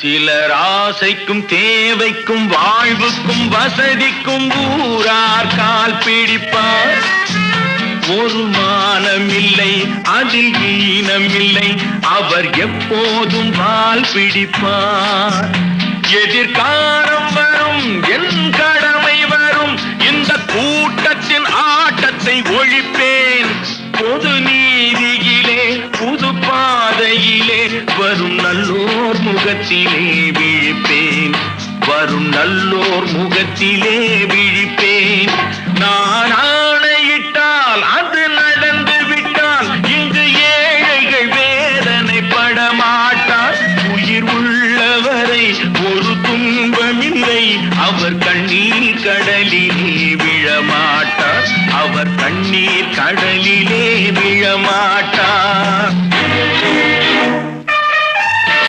சிலர் ஆசைக்கும் தேவைக்கும் வாழ்வுக்கும் வசதிக்கும் ஊரார் கால் பிடிப்பார். ஒரு மானமில்லை அதில் ஈனமில்லை, அவர் எப்போதும் வால் பிடிப்பார். எதிர்காலம் வரும் என் கடமை வரும், இந்த கூட்டத்தின் ஆட்டத்தை ஒழிப்பேன். பொது நீதியிலே புது பாதையிலே வரும் நல்லோர் முகத்திலே விழிப்பேன். வரும் நல்லோர் முகத்திலே விழிப்பேன். நான் ஆணையிட்டால் அது நடந்து விட்டால் இங்கு ஏழைகள் வேதனை படமாட்டார். உயிர் உள்ளவரை ஒரு துன்பமில்லை, அவர் கண்ணீர் கடலிலே விழமாட்டார். அவர் கண்ணீர் கடல்